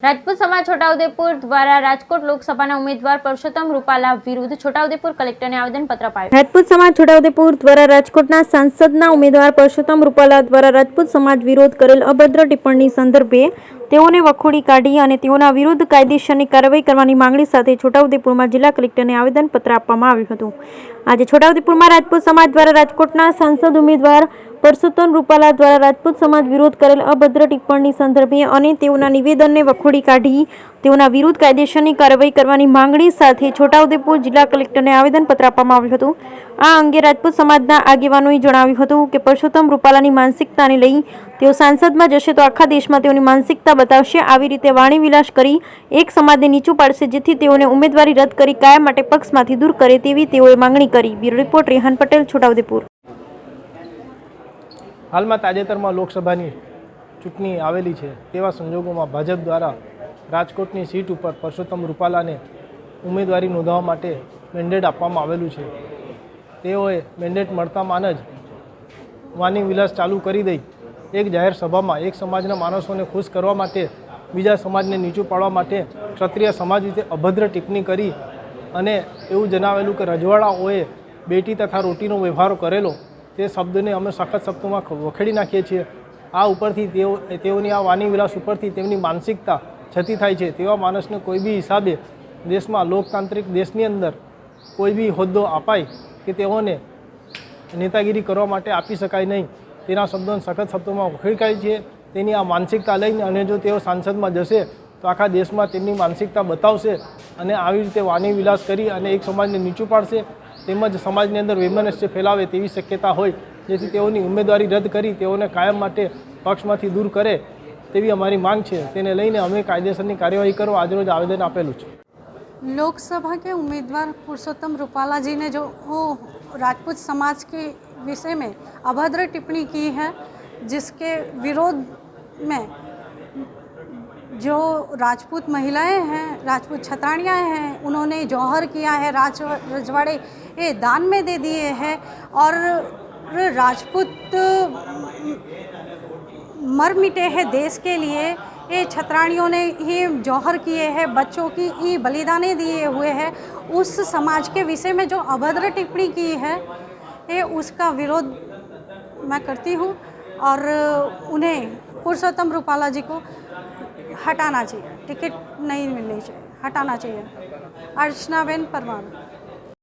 રાજપૂત સમાજ છોટાઉદેપુર દ્વારા રાજકોટ લોકસભાના ઉમેદવાર પરસોત્તમ રૂપાલા વિરુદ્ધ છોટાઉદેપુર કલેક્ટરને આવેદનપત્ર અપાયું। રાજપૂત સમાજ છોટાઉદેપુર દ્વારા રાજકોટના સાંસદના ઉમેદવાર પરસોત્તમ રૂપાલા દ્વારા રાજપૂત સમાજ વિરોધ કરેલ અભદ્ર ટિપ્પણી સંદર્ભે તેઓને વખોડી કાઢી અને તેઓના વિરુદ્ધ કાયદેસરની કાર્યવાહી કરવાની માંગણી સાથે છોટાઉદેપુરમાં જિલ્લા કલેક્ટરને આવેદનપત્ર આપવામાં આવ્યું હતું। આજે છોટાઉદેપુરમાં રાજપૂત સમાજ દ્વારા રાજકોટના સાંસદ ઉમેદવાર પરસોત્તમ રૂપાલા દ્વારા રાજપૂત સમાજ વિરોધ કરેલ અભદ્ર ટિપ્પણી સંદર્ભે અને તેઓના નિવેદનને વખોડી કાઢી તેઓના વિરુદ્ધ કાયદેસરની કાર્યવાહી કરવાની માંગણી સાથે છોટાઉદેપુર જિલ્લા કલેક્ટરને આવેદનપત્ર આપવામાં આવ્યું હતું। આ અંગે રાજપૂત સમાજના આગેવાનોએ જણાવ્યું હતું કે પરસોત્તમ રૂપાલાની માનસિકતાને લઈ તેઓ સાંસદમાં જશે તો આખા દેશમાં તેઓની માનસિકતા બતાવશે। આવી રીતે વાણી વિલાસ કરી એક સમાજને નીચું પાડશે, જેથી તેઓને ઉમેદવારી રદ કરી કાયમ માટે પક્ષમાંથી દૂર કરે તેવી તેઓએ માંગણી કરી। Bureau report Rehan Patel, Chhota Udepur. હાલમાં તાજેતરમાં લોકસભાની ચૂંટણી આવેલી છે, તેવા સંજોગોમાં ભાજપ દ્વારા રાજકોટની સીટ ઉપર પરસોત્તમ રૂપાલાને ઉમેદવારી નોંધાવવા માટે મેન્ડેટ આપવામાં આવેલું છે। તેઓએ મેન્ડેટ મળતામાં જ વાણી વિલાસ ચાલુ કરી દઈ એક જાહેર સભામાં એક સમાજના માણસોને ખુશ કરવા માટે, બીજા સમાજને નીચું પાડવા માટે ક્ષત્રિય સમાજ વિશે અભદ્ર ટિપ્પણી કરી અને એવું જણાવેલું કે રજવાડાઓએ બેટી તથા રોટીનો વ્યવહાર કરેલો, તે શબ્દને અમે સખત શબ્દોમાં વખેડી નાખીએ છીએ। આ ઉપરથી તેઓની આ વાણી વિલાસ ઉપરથી તેમની માનસિકતા છતી થાય છે। તેવા માણસને કોઈ બી હિસાબે દેશમાં લોકતાંત્રિક દેશની અંદર કોઈ બી હોદ્દો અપાય કે તેઓને નેતાગીરી કરવા માટે આપી શકાય નહીં, તેના શબ્દોને સખત શબ્દોમાં વખેડી કાઢી છે। તેની આ માનસિકતા લઈને અને જો તેઓ સાંસદમાં જશે તો આખા દેશમાં તેમની માનસિકતા બતાવશે અને આવી રીતે વાણી વિલાસ કરી અને એક સમાજને નીચું પાડશે, તેમજ સમાજની અંદર વૈમનસ્ય ફેલાવે તેવી શક્યતા હોય, જેથી તેઓની ઉમેદવારી રદ કરી તેઓને કાયમ માટે પક્ષમાંથી દૂર કરે તેવી અમારી માંગ છે। તેને લઈને અમે કાયદેસરની કાર્યવાહી કરવા આજરોજ આવેદન આપેલું છે। लोकसभा के उम्मीदवार पुरुषोत्तम रूपाला जी ने जो राजपूत समाज के विषय में अभद्र टिप्पणी की है, जिसके विरोध में जो राजपूत महिलाएं हैं, राजपूत छत्राणियाँ हैं, उन्होंने जौहर किया है, रजवाड़े ये दान में दे दिए हैं और राजपूत मर मिटे हैं देश के लिए। ये छत्राणियों ने ही जौहर किए हैं, बच्चों की ये बलिदाने दिए हुए हैं। उस समाज के विषय में जो अभद्र टिप्पणी की है, ये उसका विरोध मैं करती हूँ और उन्हें पुरुषोत्तम रूपाला जी को हटाना चाहिए, टिकट नहीं मिलनी चाहिए, हटाना चाहिए। अर्चनाबेन परमार।